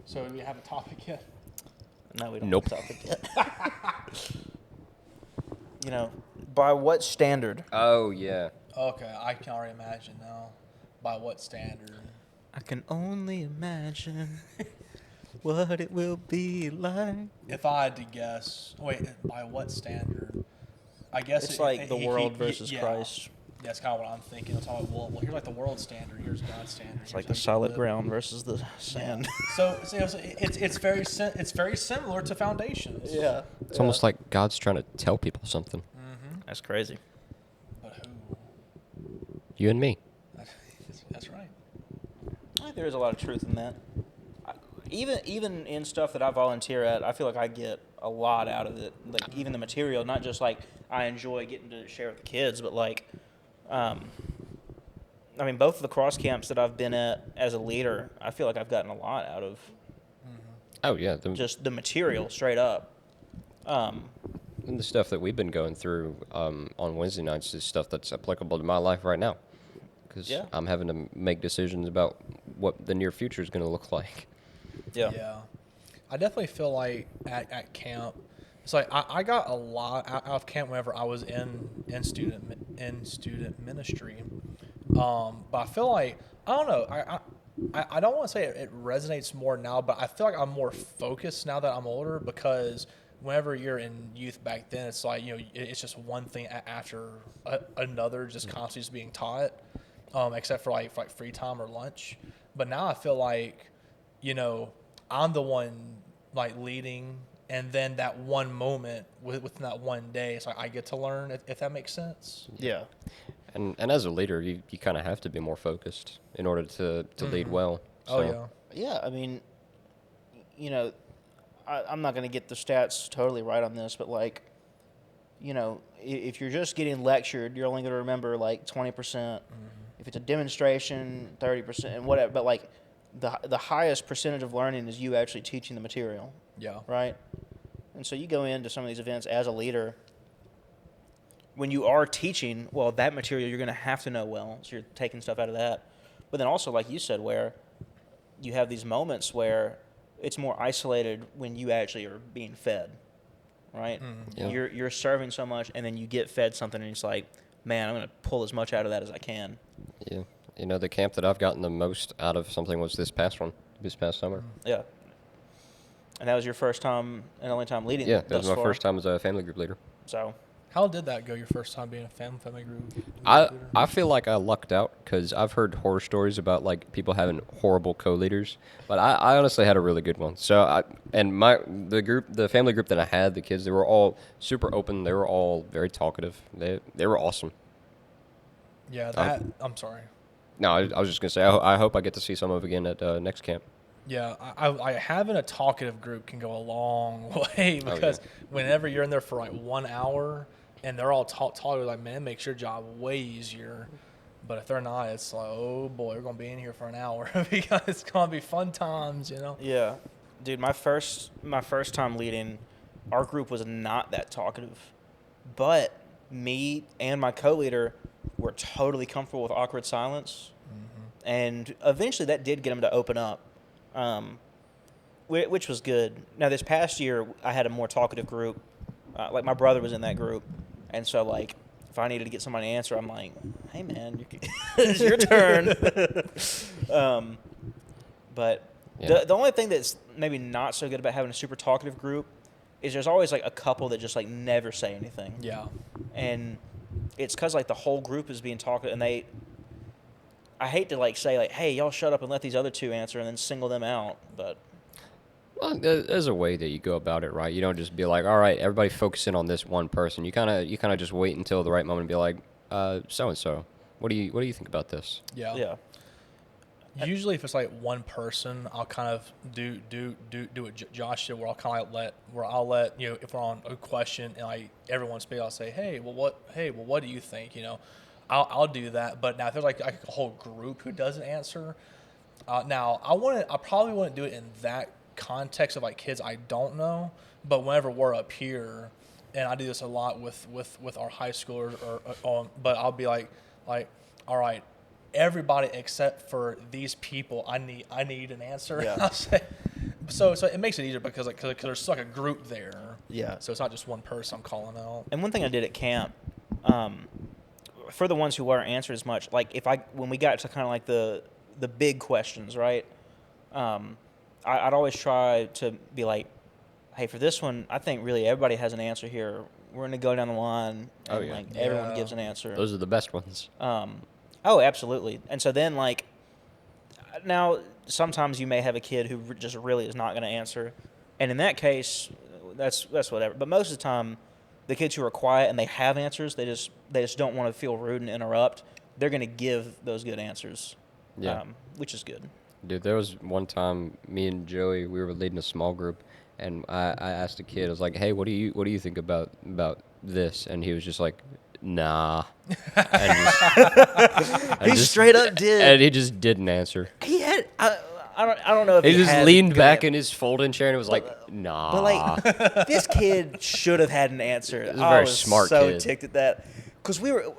So do we have a topic yet? No, we don't Nope. have a topic yet. You know, by what standard? Oh, yeah. Okay, I can already imagine now. By what standard? I can only imagine what it will be like. If I had to guess, wait, by what standard? I guess It's like the world versus yeah. Christ. That's kind of what I'm thinking. It's all well, here's like the world standard. Here's God's standard. It's like the solid ground versus the Yeah. sand. So it's very similar to foundations. Yeah. It's almost like God's trying to tell people something. Mm-hmm. That's crazy. But who? You and me. That's right. I think there is a lot of truth in that. Even in stuff that I volunteer at, I feel like I get a lot out of it. Like even the material, not just like I enjoy getting to share with the kids, but like, I mean, both of the cross camps that I've been at as a leader, I feel like I've gotten a lot out of Oh, yeah. just the material straight up. And the stuff that we've been going through on Wednesday nights is stuff that's applicable to my life right now. Because Yeah. I'm having to make decisions about what the near future is going to look like. Yeah. Yeah. I definitely feel like at camp, it's like I got a lot out of camp whenever I was in student ministry. But I feel like I don't know. I don't want to say it resonates more now, but I feel like I'm more focused now that I'm older because whenever you're in youth back then, it's like it's just one thing after another, just constantly just being taught, except for like free time or lunch. But now I feel like I'm the one like leading, and then that one moment within that one day, it's like I get to learn, if that makes sense. Yeah. And as a leader, you kind of have to be more focused in order to lead well. Oh So, yeah. Yeah, I mean, I'm not going to get the stats totally right on this, but like, if you're just getting lectured, you're only going to remember like 20%. If it's a demonstration, 30%, and whatever. But like, the highest percentage of learning is you actually teaching the material, Yeah. right? And so you go into some of these events as a leader. When you are teaching, well, that material you're going to have to know well, so you're taking stuff out of that. But then also, like you said, where you have these moments where it's more isolated when you actually are being fed, right? Yeah. You're serving so much, and then you get fed something, and it's like, man, I'm going to pull as much out of that as I can. yeah. The camp that I've gotten the most out of something was this past summer. Yeah. And that was your first time and only time leading. Yeah, that thus was my far. first time as a family group leader. So, How did that go? Your first time being a family group? I feel like I lucked out because I've heard horror stories about like people having horrible co-leaders, but I honestly had a really good one. So the family group that I had, the kids, they were all super open. They were all very talkative. They were awesome. Yeah. I'm sorry. No, I was just gonna say I hope I get to see some of again at next camp. Yeah, I having a talkative group can go a long way because whenever you're in there for like 1 hour and they're all talking, like, man, it makes your job way easier. But if they're not, it's like, oh boy, we're gonna be in here for an hour because it's gonna be fun times, yeah. Dude, my first time leading, our group was not that talkative. But me and my co-leader were totally comfortable with awkward silence. And eventually that did get them to open up, which was good. Now, this past year, I had a more talkative group. Like, my brother was in that group. And so, like, if I needed to get somebody to answer, I'm like, hey, man, it's your turn. But Yeah. the only thing that's maybe not so good about having a super talkative group is there's always, like, a couple that just, like, never say anything. Yeah. And it's because, like, the whole group is being talkative, and I hate to, like, say, like, hey, y'all shut up and let these other two answer and then single them out, but... Well, there's a way that you go about it, right? You don't just be like, all right, everybody focus in on this one person. You kind of just wait until the right moment and be like, so and so, what do you think about this? Yeah. Yeah. Usually, if it's like one person, I'll kind of do what Josh did, where I'll let if we're on a question and like everyone speak, I'll say, hey, well, what do you think? I'll do that. But now if there's like a whole group who doesn't answer, now I probably wouldn't do it in that context of like kids I don't know. But whenever we're up here, and I do this a lot with our high schoolers, but I'll be like, all right, everybody except for these people, I need an answer. Yeah. I'll say, So it makes it easier because cause there's like a group there. Yeah. So it's not just one person I'm calling out. And one thing I did at camp, for the ones who weren't answered as much, like when we got to kind of like the big questions, right? I'd always try to be like, hey, for this one, I think really everybody has an answer here. We're gonna go down the line, and like everyone gives an answer. Those are the best ones. Oh, absolutely. And so then like, now sometimes you may have a kid who just really is not going to answer, and in that case, that's whatever. But most of the time, the kids who are quiet and they have answers, they just don't want to feel rude and interrupt. They're going to give those good answers, which is good. Dude, there was one time me and Joey, we were leading a small group, and I asked a kid, I was like, "Hey, what do you think about this?" And he was just like, "Nah." He straight up did, and he just didn't answer. He had I don't know if he he just had leaned back good- in his folding chair and was like, "Nah." But like, this kid should have had an answer. This is a I very was smart so kid. ticked at that because we were,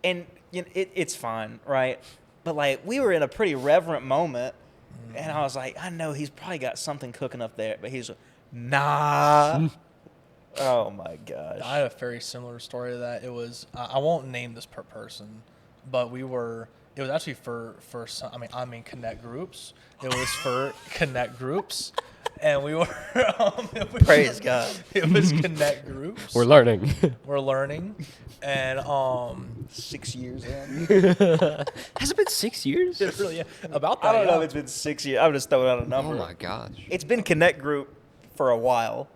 and you know, it's fine, right? But like, we were in a pretty reverent moment, and I was like, I know he's probably got something cooking up there, but he's nah. Oh my gosh. I had a very similar story to that. It was I won't name this per person, but it was actually for some, I mean connect groups. It was for connect groups, and we were Praise God. It was connect groups. We're learning. We're learning, and 6 years in. Has it been 6 years? it really about that. I don't know yeah. if it's been 6 years. I'm just throwing out a number. Oh my gosh. It's been Connect Group for a while.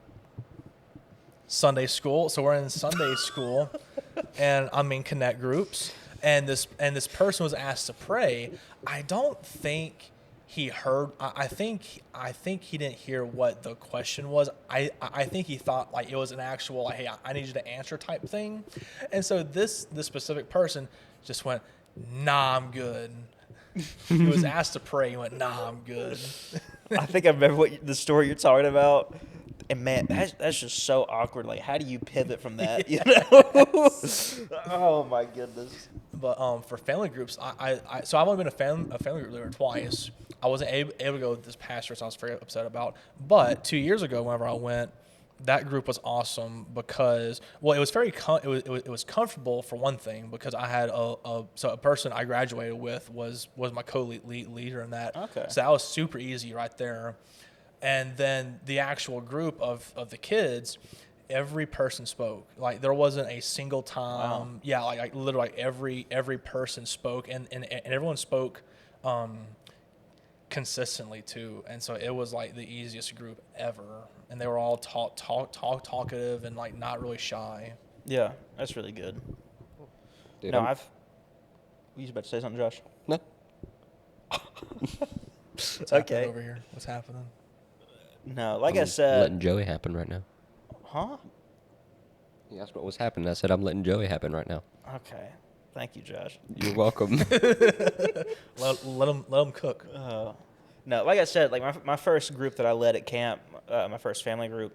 Sunday school. So we're in Sunday school, and I'm in connect groups, and this person was asked to pray. I don't think he heard. I think he didn't hear what the question was. I think he thought like it was an actual like, hey, I need you to answer type thing, and so this specific person just went, nah, I'm good. He was asked to pray. He went, nah, I'm good. I think I remember the story you're talking about. And man, that's just so awkward. Like, how do you pivot from that? You know? Oh my goodness. But for family groups, so I've only been a family group leader twice. I wasn't able to go this past year, so I was very upset about. But 2 years ago, whenever I went, that group was awesome because it was very it was comfortable for one thing because I had a person I graduated with was my leader in that. Okay. So that was super easy right there. And then the actual group of the kids, every person spoke. Like there wasn't a single time. Wow. Yeah, like literally every person spoke, and everyone spoke consistently too. And so it was like the easiest group ever. And they were all talkative and like not really shy. Yeah, that's really good. Dude, No, I'm- Were you about to say something, Josh? No. What's happening over here? What's happening? No, like I I'm said. letting Joey happen right now. Huh? He asked what was happening. I said I'm letting Joey happen right now. Okay. Thank you, Josh. You're welcome. Let them cook. No, like I said, like my first group that I led at camp, my first family group,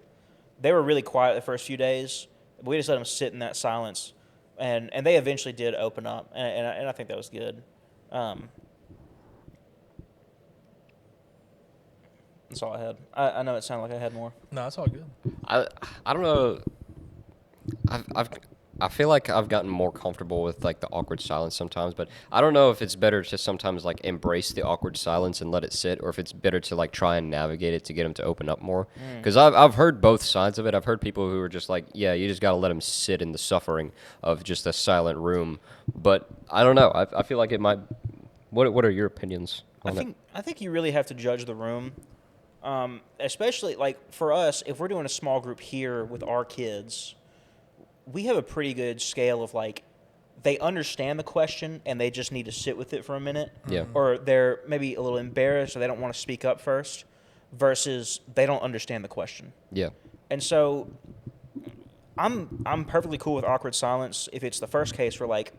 they were really quiet the first few days. But we just let them sit in that silence, and they eventually did open up, and I think that was good. That's all I had. I know it sounded like I had more. No, it's all good. I don't know. I feel like I've gotten more comfortable with like the awkward silence sometimes, but I don't know if it's better to sometimes like embrace the awkward silence and let it sit, or if it's better to like try and navigate it to get them to open up more. Because I've heard both sides of it. I've heard people who are just like, yeah, you just got to let them sit in the suffering of just a silent room. But I don't know. I feel like it might. What are your opinions on it? I think you really have to judge the room, especially like for us. If we're doing a small group here with our kids, we have a pretty good scale of like they understand the question and they just need to sit with it for a minute. Yeah. Or they're maybe a little embarrassed or they don't want to speak up first, versus they don't understand the question. Yeah. And so I'm perfectly cool with awkward silence if it's the first case where like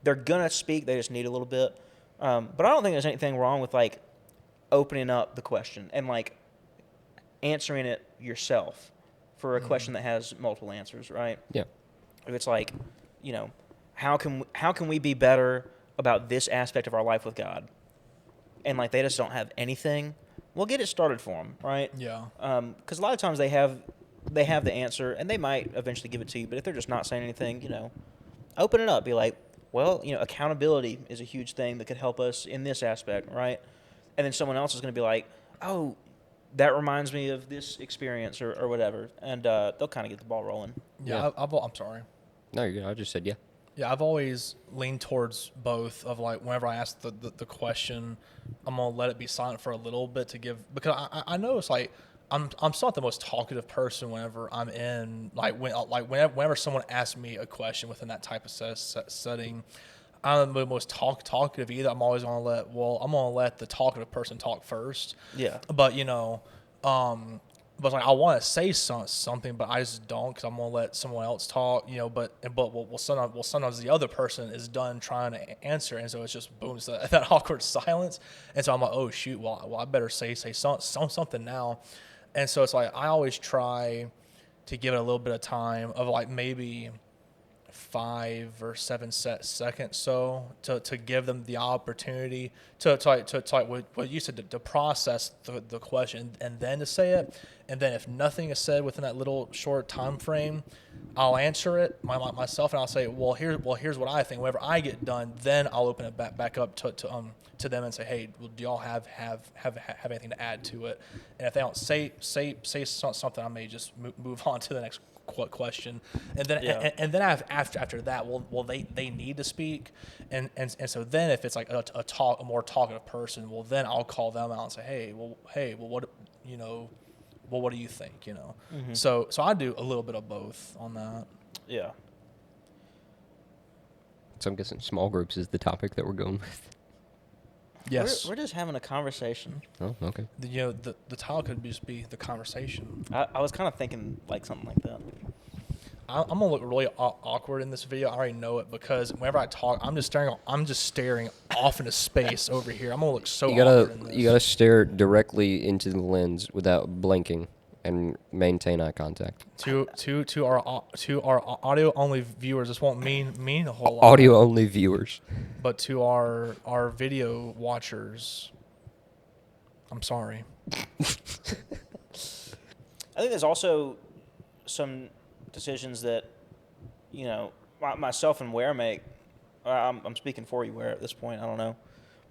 they're gonna speak, they just need a little bit. But I don't think there's anything wrong with like opening up the question and like answering it yourself for a question that has multiple answers, right? Yeah. If it's like, you know, how can we be better about this aspect of our life with God? And like they just don't have anything, Well, get it started for them, right? Yeah. Because a lot of times they have the answer, and they might eventually give it to you. But if they're just not saying anything, open it up. Be like, well, accountability is a huge thing that could help us in this aspect, right? And then someone else is going to be like, oh, that reminds me of this experience or whatever, and they'll kind of get the ball rolling. Yeah. I'm sorry. No, you're good. I just said yeah. Yeah, I've always leaned towards both of like whenever I ask the question, I'm gonna let it be silent for a little bit to give because I know it's like I'm still not the most talkative person whenever I'm in whenever someone asks me a question within that type of setting, I'm not the most talkative either. I'm gonna let the talkative person talk first. Yeah. But but like I want to say something, but I just don't because I'm gonna let someone else talk, But sometimes the other person is done trying to answer, and so it's just boom, it's that awkward silence, and so I'm like, oh shoot, well I better say something now, and so it's like I always try to give it a little bit of time of like maybe 5 or 7 seconds so to give them the opportunity to what you said to process the question and then to say it, and then if nothing is said within that little short time frame, I'll answer it myself and I'll say here's what I think. Whenever I get done, then I'll open it back up to them and say, hey, well, do y'all have anything to add to it? And if they don't say something, I may just move on to the next question, and then after that, they need to speak, and so then if it's like a more talkative person, well then I'll call them out and say, hey, what do you think? Mm-hmm. So I do a little bit of both on that. Yeah. So I'm guessing small groups is the topic that we're going with. Yes, We're just having a conversation. Oh, okay. The title could just be the conversation. I was kind of thinking like something like that. I'm gonna look really awkward in this video. I already know it because whenever I talk, I'm just staring off into space over here. I'm gonna look so awkward in this. You gotta stare directly into the lens without blinking and maintain eye contact. To our audio only viewers, this won't mean a whole lot. Audio only viewers. But to our video watchers, I'm sorry. I think there's also some decisions that, myself and Ware make. I'm speaking for you, Ware, at this point. I don't know.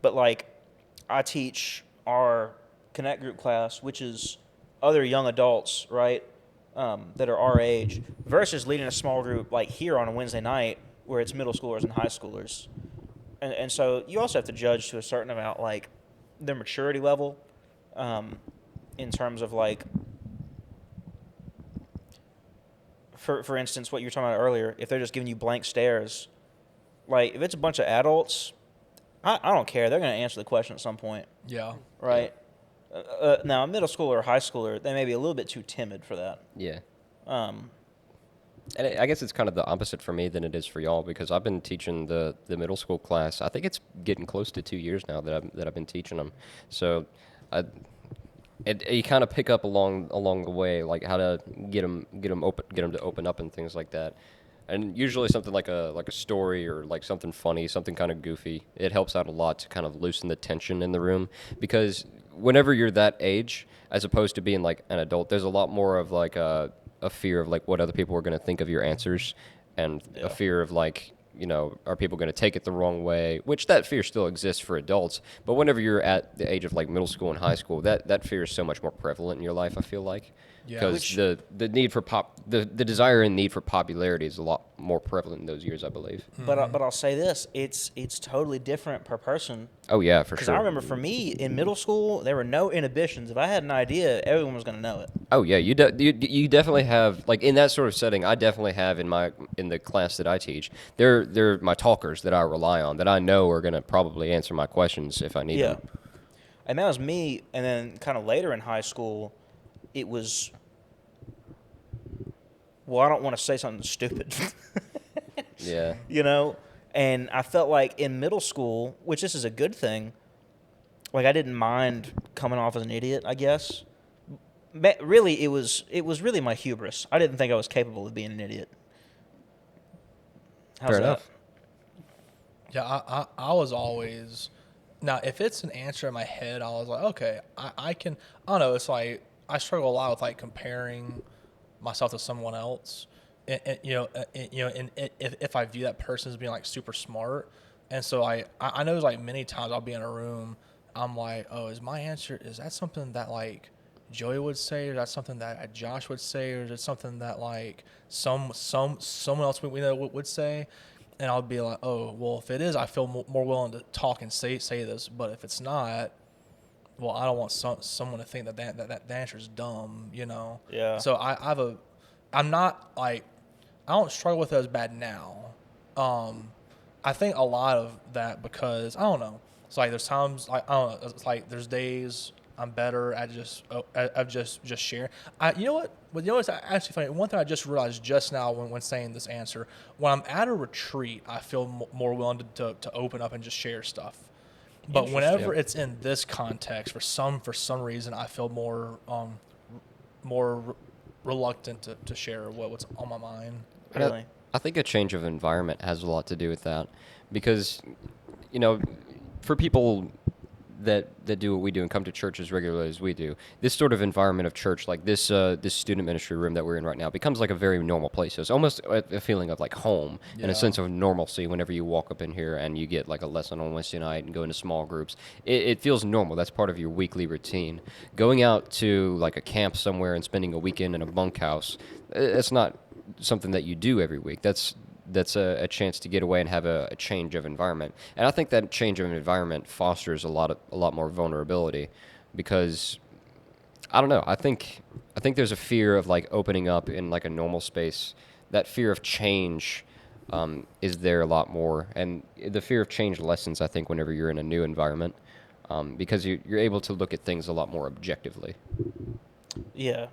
But, like, I teach our Connect group class, which is other young adults, right, that are our age, versus leading a small group like here on a Wednesday night where it's middle schoolers and high schoolers. And so you also have to judge to a certain amount, like, their maturity level in terms of, like, for instance, what you were talking about earlier, if they're just giving you blank stares, like, if it's a bunch of adults, I don't care. They're going to answer the question at some point. Yeah. Right? Now, a middle schooler or high schooler, they may be a little bit too timid for that. Yeah. And I guess it's kind of the opposite for me than it is for y'all because I've been teaching the middle school class. I think it's getting close to 2 years now that I've been teaching them. So you kind of pick up along the way, like how to get them to open up and things like that. And usually something like a story or like something funny, something kind of goofy, it helps out a lot to kind of loosen the tension in the room because whenever you're that age, as opposed to being like an adult, there's a lot more of like a fear of like what other people are going to think of your answers and a fear of like, are people going to take it the wrong way, which that fear still exists for adults. But whenever you're at the age of like middle school and high school, that fear is so much more prevalent in your life, I feel like. Because the need for the desire and need for popularity is a lot more prevalent in those years, I believe. But I'll say this: it's totally different per person. Oh yeah, for sure. Because I remember for me in middle school, there were no inhibitions. If I had an idea, everyone was going to know it. Oh yeah, you definitely have, like in that sort of setting. I definitely have in the class that I teach. They're my talkers that I rely on, that I know are going to probably answer my questions if I need them. And that was me. And then kind of later in high school, it was, well, I don't want to say something stupid. Yeah. And I felt like in middle school, which this is a good thing, like I didn't mind coming off as an idiot, I guess. But really, it was really my hubris. I didn't think I was capable of being an idiot. How's Fair that? enough. Yeah, I was always Now, if it's an answer in my head, I was like, okay, I can. I don't know. It's like I struggle a lot with like comparing myself to someone else, and if I view that person as being like super smart, and so I know like many times I'll be in a room, I'm like, oh, is that something that like Joey would say, or is that something that Josh would say, or is it something that like someone else we know would say? And I'll be like, oh, well, if it is, I feel more willing to talk and say this. But if it's not, well, I don't want someone to think that the answer is dumb, you know? Yeah. So I'm not like, I don't struggle with it as bad now. I think a lot of that because, I don't know. It's like there's times, like, I don't know, it's like there's days I'm better at just sharing. You know what? Well, you know what's actually funny? One thing I just realized just now when saying this answer, when I'm at a retreat, I feel more willing to open up and just share stuff. But whenever it's in this context, for some reason, I feel more reluctant to share what's on my mind. Really? I think a change of environment has a lot to do with that, because, for people that do what we do and come to church as regularly as we do, this sort of environment of church, like this student ministry room that we're in right now, becomes like a very normal place. So it's almost a feeling of like home and a sense of normalcy whenever you walk up in here and you get like a lesson on Wednesday night and go into small groups. It feels normal. That's part of your weekly routine. Going out to like a camp somewhere and spending a weekend in a bunkhouse, it's not something that you do every week. That's a chance to get away and have a change of environment. And I think that change of environment fosters a lot more vulnerability, because I don't know. I think there's a fear of like opening up in like a normal space. That fear of change is there a lot more, and the fear of change lessens, I think, whenever you're in a new environment, because you're able to look at things a lot more objectively. Yeah.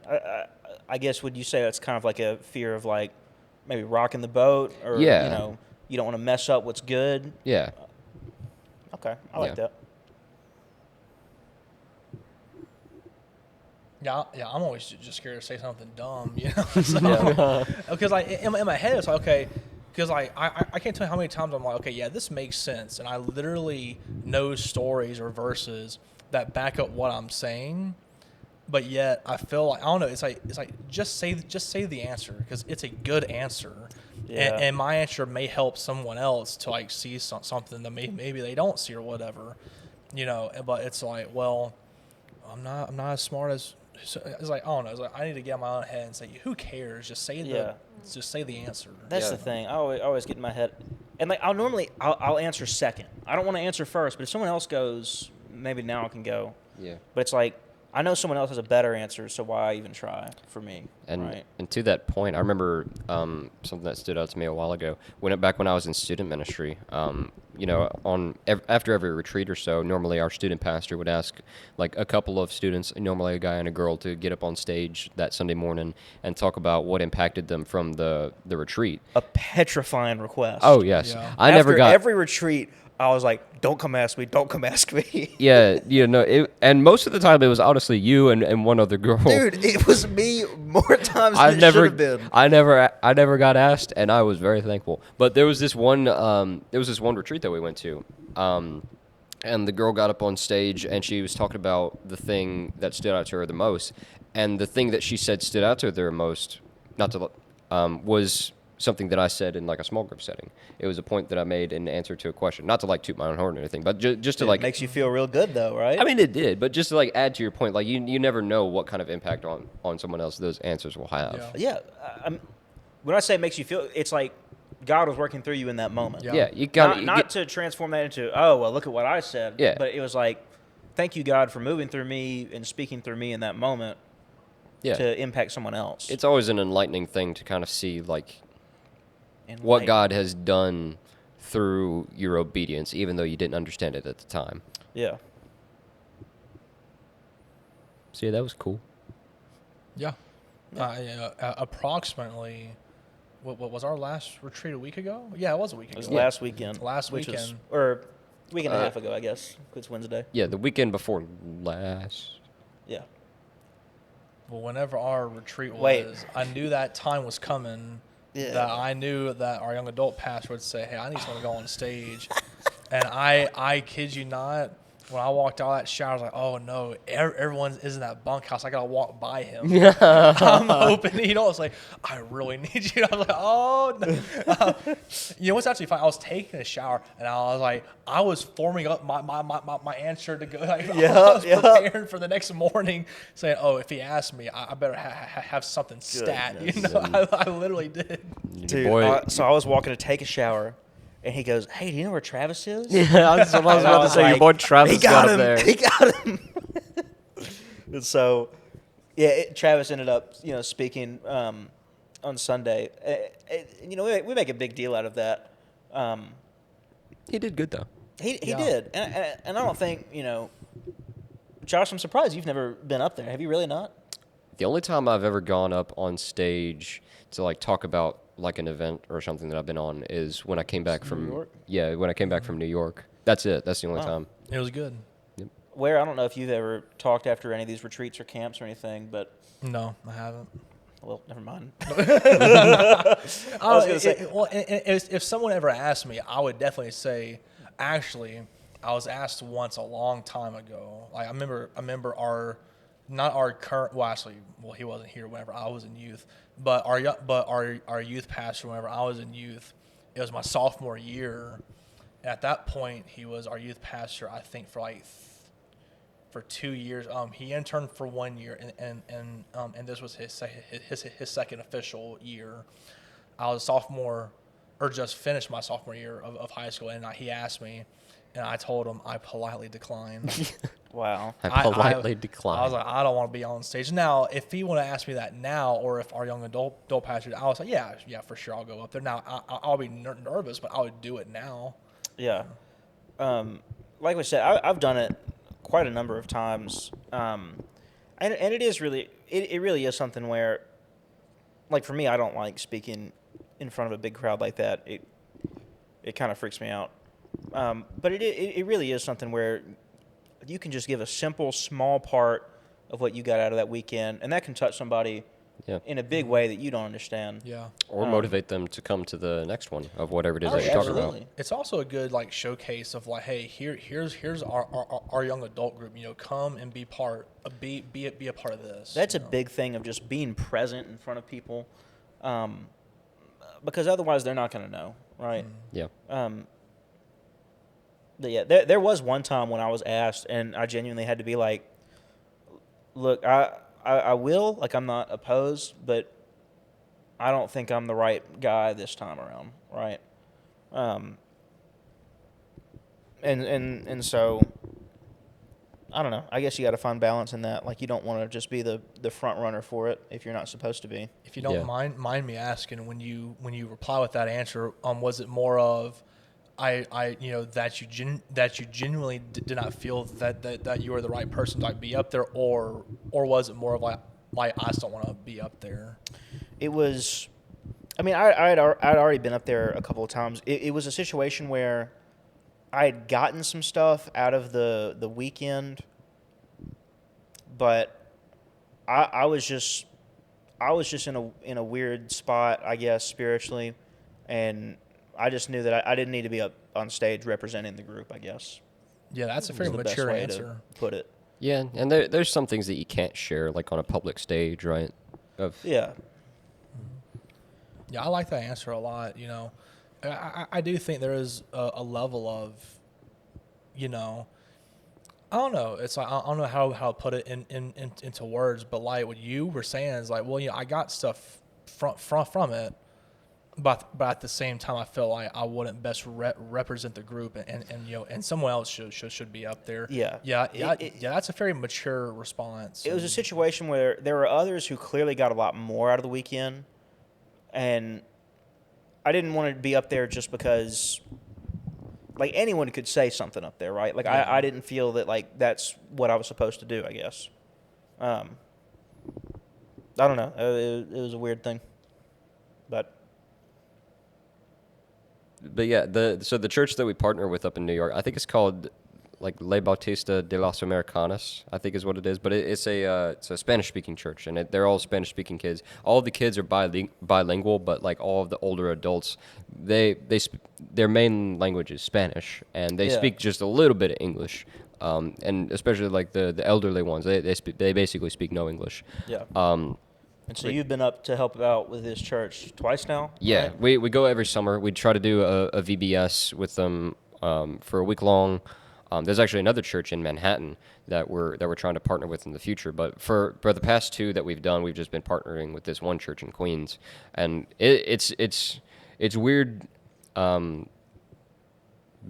I guess would you say that's kind of like a fear of like maybe rocking the boat, or Yeah. You don't want to mess up what's good? Yeah. Okay, I like that. Yeah, I'm always just scared to say something dumb, you know. So, because like in my head, it's like, okay, because like I can't tell you how many times I'm like, okay, yeah, this makes sense, and I literally know stories or verses that back up what I'm saying, but yet I feel like, I don't know. It's like just say the answer, because it's a good answer, and my answer may help someone else to like see something that maybe they don't see or whatever, you know. But it's like, well, I'm not as smart as. So it's like, I don't know. It's like I need to get in my own head and say, who cares? Just say the answer. That's the thing. I always get in my head, and like I'll answer second. I don't want to answer first, but if someone else goes, maybe now I can go. Yeah. But it's like, I know someone else has a better answer, so why even try for me? And right? and to that point, I remember something that stood out to me a while ago. Back when I was in student ministry, after every retreat or so, normally our student pastor would ask like a couple of students, normally a guy and a girl, to get up on stage that Sunday morning and talk about what impacted them from the retreat. A petrifying request. Oh yes, Yeah. I never got every retreat. I was like, don't come ask me, don't come ask me. Yeah, and most of the time it was honestly you and one other girl. Dude, it was me more times than it should have been. I never got asked, and I was very thankful. But there was this one retreat that we went to, and the girl got up on stage and she was talking about the thing that stood out to her the most, and the thing that she said stood out to her the most, was something that I said in like a small group setting. It was a point that I made in answer to a question, not to like toot my own horn or anything, but just to like. It makes you feel real good though, right? I mean, it did, but just to like add to your point, like you never know what kind of impact on someone else those answers will have. Yeah. When I say it makes you feel, it's like God was working through you in that moment. Yeah, you got not to transform that into, oh well, look at what I said. Yeah. But it was like, thank you God for moving through me and speaking through me in that moment. Yeah. To impact someone else. It's always an enlightening thing to kind of see like what God has done through your obedience, even though you didn't understand it at the time. Yeah. So yeah, that was cool. Yeah. Approximately, what was our last retreat a week ago? Yeah, it was a week ago. It was last weekend. Or week and a half ago, I guess. It's Wednesday. Yeah, the weekend before last. Yeah. Well, whenever our retreat was, I knew that time was coming. Yeah. That I knew that our young adult pastor would say, "Hey, I need someone to go on stage," and I kid you not, when I walked out of that shower, I was like, oh no, everyone's is in that bunkhouse. I gotta walk by him. Yeah. I'm hoping, it's like, I really need you. I was like, oh no. What's actually funny? I was taking a shower and I was like, I was forming up my answer to go. Like, I was preparing for the next morning, saying, oh, if he asks me, I better have something stat. I literally did. Dude, so I was walking to take a shower. And he goes, "Hey, do you know where Travis is?" Yeah, that's what I was about to say. Your boy Travis he got up him. there. He got him. And so, yeah, Travis ended up, speaking on Sunday. We make a big deal out of that. He did good though. He did, and I don't think Josh. I'm surprised you've never been up there. Have you really not? The only time I've ever gone up on stage to like talk about like an event or something that I've been on is when I came back from New York? Yeah, when I came back from New York. That's it. That's the only Wow. time. It was good. Where I don't know if you've ever talked after any of these retreats or camps or anything, but No, I haven't. well, never mind. I was gonna say- if someone ever asked me, I would definitely say, actually, I was asked once a long time ago. Like I remember not our current. Well, actually, he wasn't here whenever I was in youth, but our youth pastor whenever I was in youth, it was my sophomore year. And at that point, he was our youth pastor. I think for 2 years. He interned for 1 year, and this was his second official year. I was a sophomore, or just finished my sophomore year of high school, and he asked me, and I told him I politely declined. Wow. I politely declined. I was like, I don't want to be on stage. Now, if he would have asked me that now, or if our young adult pastor, I was like, yeah, for sure, I'll go up there. Now, I'll be nervous, but I would do it now. Yeah. Like we said, I've done it quite a number of times. And it is really, it really is something where, like for me, I don't like speaking in front of a big crowd like that. It kind of freaks me out. But it really is something where you can just give a simple, small part of what you got out of that weekend, and that can touch somebody in a big way that you don't understand. Yeah. Or motivate them to come to the next one of whatever it is that you're absolutely. talking about. It's also a good showcase of hey, here's our young adult group. Come and be a part of this. That's a big thing of just being present in front of people, because otherwise they're not going to know, right? Yeah. But yeah, there was one time when I was asked, and I genuinely had to be like, look, I will, like, I'm not opposed, but I don't think I'm the right guy this time around, right? And so, I don't know. I guess you got to find balance in that. Like, you don't want to just be the front runner for it if you're not supposed to be. If you don't mind me asking, when you reply with that answer, was it more of that you genuinely did not feel that you were the right person to be up there, or was it more of like I just don't want to be up there? It was, I mean, I'd already been up there a couple of times. It was a situation where I had gotten some stuff out of the weekend, but I was just in a weird spot, I guess, spiritually, and I just knew that I didn't need to be up on stage representing the group, I guess. Yeah, that's a very Is the best mature way answer. to put it. Yeah, and there's some things that you can't share, like on a public stage, right? Yeah. Yeah, I like that answer a lot. I do think there is a level of, I don't know. It's like I don't know how to put it into words, but like what you were saying is like, well, I got stuff from it, but at the same time, I feel like I wouldn't best represent the group, and someone else should be up there. Yeah. That's a very mature response. It was a situation where there were others who clearly got a lot more out of the weekend, and I didn't want to be up there just because, like, anyone could say something up there, right? Like, I didn't feel that, like, that's what I was supposed to do, I guess. I don't know. It was a weird thing. But yeah, the church that we partner with up in New York, I think it's called like Le Bautista de los Americanos, I think is what it is. But it's a Spanish-speaking church, and they're all Spanish-speaking kids. All of the kids are bilingual, but like all of the older adults, their main language is Spanish, and they speak just a little bit of English. and especially like the elderly ones. They basically speak no English. Yeah. Um, And so you've been up to help out with this church twice now, Yeah, right? we go every summer. We try to do a VBS with them for a week long. There's actually another church in Manhattan that we're trying to partner with in the future. But for the past two that we've done, we've just been partnering with this one church in Queens, and it's weird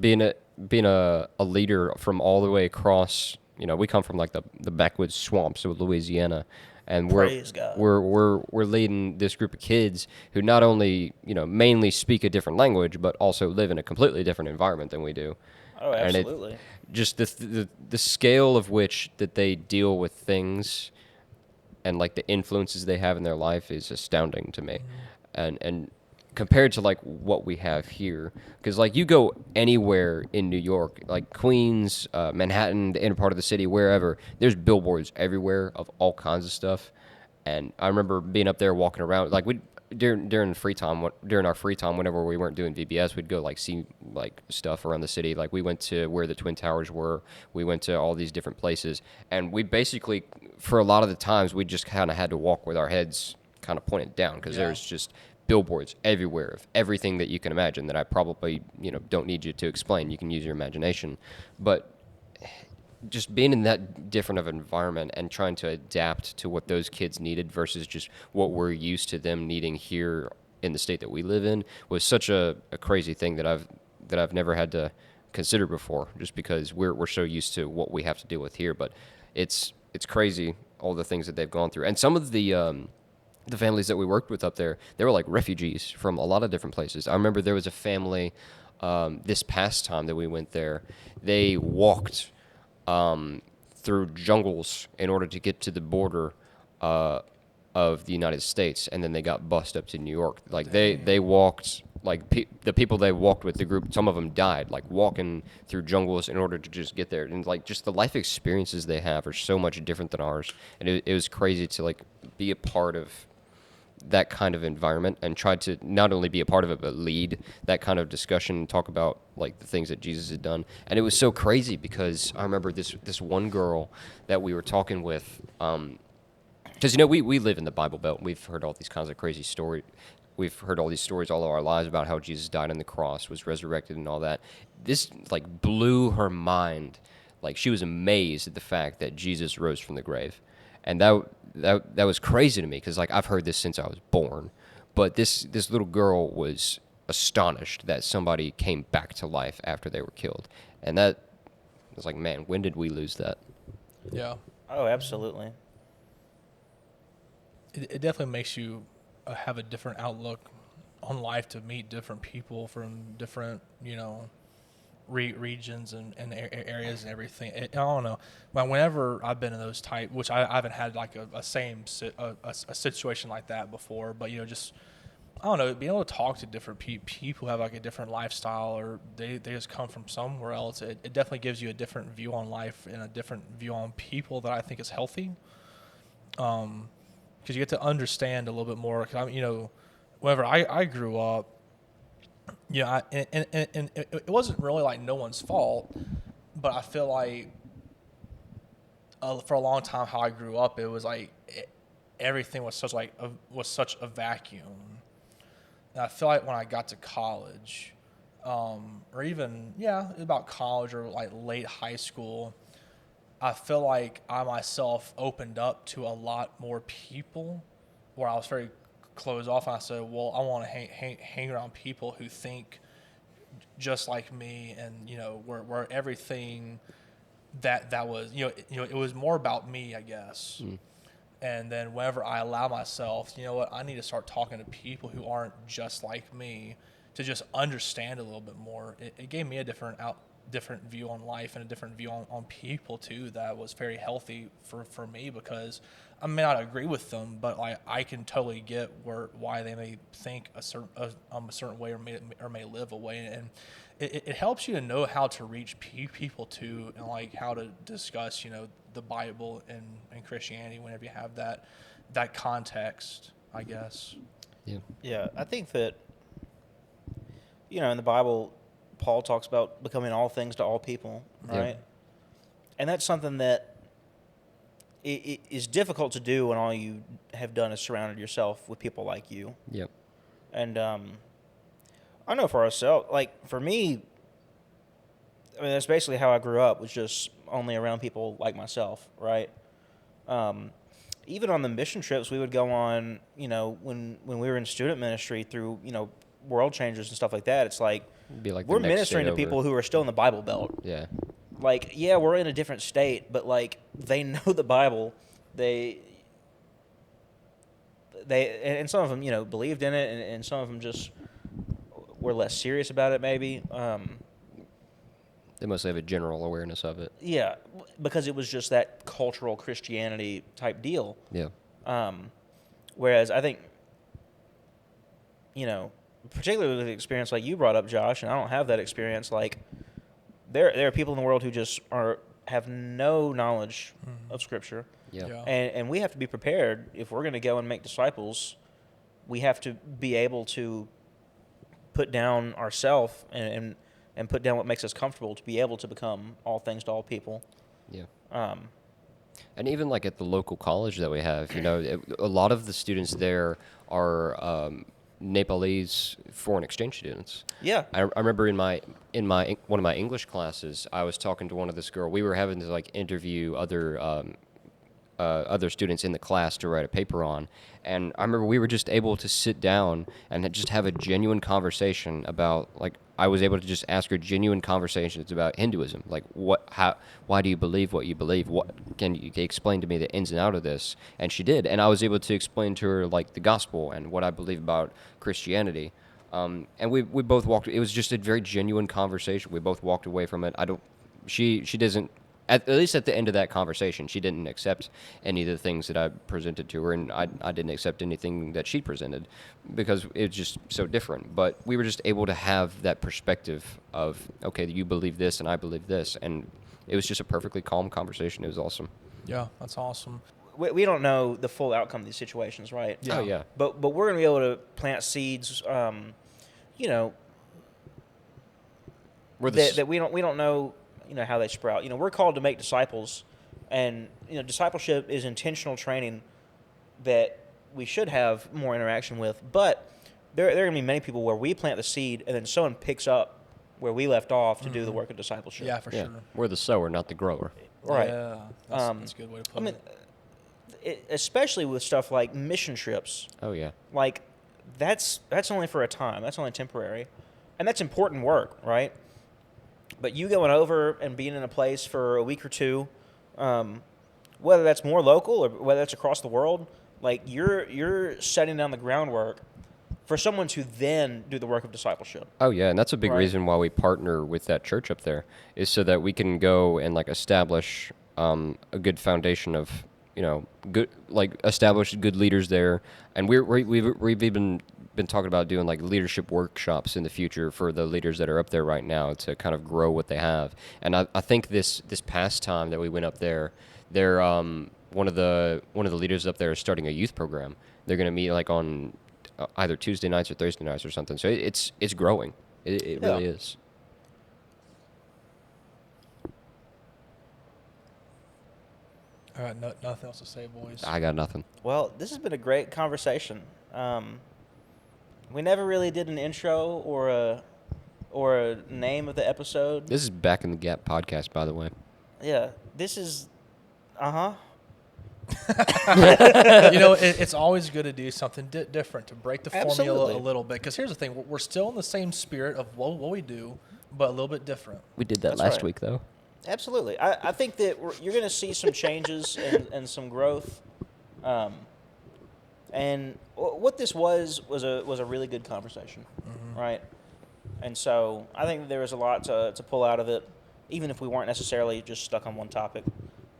being a leader from all the way across. We come from like the backwoods swamps of Louisiana, and Praise God. we're leading this group of kids who not only mainly speak a different language, but also live in a completely different environment than we do. Oh, And it absolutely. just the scale of which that they deal with things and like the influences they have in their life is astounding to me, and compared to like what we have here, because like you go anywhere in New York, like Queens, Manhattan, the inner part of the city, wherever, there's billboards everywhere of all kinds of stuff, and I remember being up there walking around, like we during free time, during our free time, whenever we weren't doing VBS, we'd go like see like stuff around the city. Like we went to where the Twin Towers were. We went to all these different places, and we basically, for a lot of the times, we just kind of had to walk with our heads kind of pointed down because Yeah. there's just billboards everywhere of everything that you can imagine that I probably don't need you to explain. You can use your imagination, but just being in that different of an environment and trying to adapt to what those kids needed versus just what we're used to them needing here in the state that we live in was such a crazy thing that I've never had to consider before, just because we're so used to what we have to deal with here. But it's crazy all the things that they've gone through, and some of the families that we worked with up there, they were like refugees from a lot of different places. I remember there was a family this past time that we went there. They walked through jungles in order to get to the border of the United States, and then they got bussed up to New York. Like they walked, like the people they walked with, the group, some of them died, like walking through jungles in order to just get there. And like just the life experiences they have are so much different than ours, and it was crazy to like be a part of that kind of environment and try to not only be a part of it but lead that kind of discussion and talk about like the things that Jesus had done. And it was so crazy because I remember this one girl that we were talking with, because we live in the Bible Belt. We've heard all these kinds of crazy stories. We've heard all these stories all of our lives about how Jesus died on the cross, was resurrected, and all that. This like blew her mind. Like she was amazed at the fact that Jesus rose from the grave, and that was crazy to me because like I've heard this since I was born, but this little girl was astonished that somebody came back to life after they were killed, and that was like, man, when did we lose that? Yeah. Oh, absolutely. It definitely makes you have a different outlook on life to meet different people from different, regions and areas and everything. I don't know. But whenever I've been in those type, which I haven't had like a situation like that before, but just I don't know, being able to talk to different people who have like a different lifestyle or they just come from somewhere else. It definitely gives you a different view on life and a different view on people that I think is healthy. Because you get to understand a little bit more. Cause whenever I grew up, and it wasn't really like no one's fault, but I feel like for a long time how I grew up, it was like everything was such a vacuum. And I feel like when I got to college, or even about college or like late high school, I feel like I myself opened up to a lot more people where I was very closed off. And I said, well, I want to hang around people who think just like me, and where everything that was it was more about me, I guess. And then whenever I allow myself, I need to start talking to people who aren't just like me to just understand a little bit more. It gave me a different view on life and a different view on people too, that was very healthy for me, because I may not agree with them, but like I can totally get why they may think a certain way or may live a way, and it helps you to know how to reach people too, and like how to discuss the Bible and Christianity whenever you have that context, I guess. Yeah, I think that in the Bible, Paul talks about becoming all things to all people, right? And that's something that it is difficult to do when all you have done is surrounded yourself with people like you. Yep. And I know for ourselves, like for me, I mean, that's basically how I grew up, was just only around people like myself, right? Even on the mission trips we would go on, when we were in student ministry through, World Changers and stuff like that, it's like, Be like the we're next ministering state to people over. who are still in the Bible Belt. Yeah. Like, yeah, we're in a different state, but like they know the Bible. They and some of them, believed in it, and some of them just were less serious about it, maybe. They mostly have a general awareness of it. Yeah, because it was just that cultural Christianity type deal. Yeah. Whereas I think, particularly with the experience like you brought up, Josh, and I don't have that experience. Like, there are people in the world who just have no knowledge of Scripture, Yeah. and we have to be prepared if we're going to go and make disciples. We have to be able to put down ourselves and put down what makes us comfortable to be able to become all things to all people. Yeah. And even like at the local college that we have, a lot of the students there are Nepalese foreign exchange students. Yeah. I remember in one of my English classes, I was talking to one of this girl. We were having to like interview other students in the class to write a paper on, and I remember we were just able to sit down and just have a genuine conversation about, like, I was able to just ask her genuine conversations about Hinduism, like why do you believe what you believe? What can you explain to me the ins and out of this? And she did, and I was able to explain to her like the gospel and what I believe about Christianity. And we both walked. It was just a very genuine conversation. We both walked away from it. She doesn't. At least at the end of that conversation, she didn't accept any of the things that I presented to her, and I didn't accept anything that she presented because it was just so different. But we were just able to have that perspective of, okay, you believe this and I believe this, and it was just a perfectly calm conversation. It was awesome. Yeah, that's awesome. We don't know the full outcome of these situations, right? Yeah. Oh, yeah. But we're going to be able to plant seeds, that we don't know, how they sprout. We're called to make disciples, and discipleship is intentional training that we should have more interaction with. But there are going to be many people where we plant the seed, and then someone picks up where we left off to do the work of discipleship. Yeah, for sure. We're the sower, not the grower. Right. Yeah, that's a good way to put it. Especially with stuff like mission trips. Oh, yeah. Like, that's only for a time. That's only temporary. And that's important work, right? But you going over and being in a place for a week or two, whether that's more local or whether that's across the world, like you're setting down the groundwork for someone to then do the work of discipleship. Oh, yeah, and that's a big Right. reason why we partner with that church up there, is so that we can go and like establish a good foundation of, establish good leaders there, and we've even been talking about doing like leadership workshops in the future for the leaders that are up there right now to kind of grow what they have. And I think this past time that we went up there, they're one of the leaders up there is starting a youth program. They're going to meet like on either Tuesday nights or Thursday nights or something. So it's growing. It really is. All right, nothing else to say, boys. I got nothing. Well, this has been a great conversation. We never really did an intro or a name of the episode. This is Back in the Gap podcast, by the way. Yeah, this is, It's always good to do something different, to break the formula Absolutely. a little bit. Because here's the thing, we're still in the same spirit of what we do, but a little bit different. We did that That's last right. week, though. Absolutely. I think that you're going to see some changes and some growth. And what this was a really good conversation, right? And so I think that there was a lot to pull out of it, even if we weren't necessarily just stuck on one topic.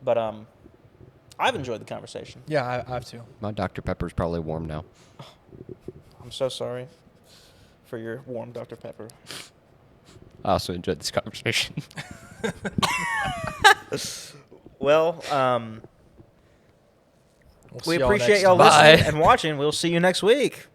But I've enjoyed the conversation. Yeah, I have to. My Dr. Pepper's probably warm now. I'm so sorry for your warm Dr. Pepper. I also enjoyed this conversation. Well, We'll we see y'all appreciate next y'all time. Bye. listening and watching. We'll see you next week.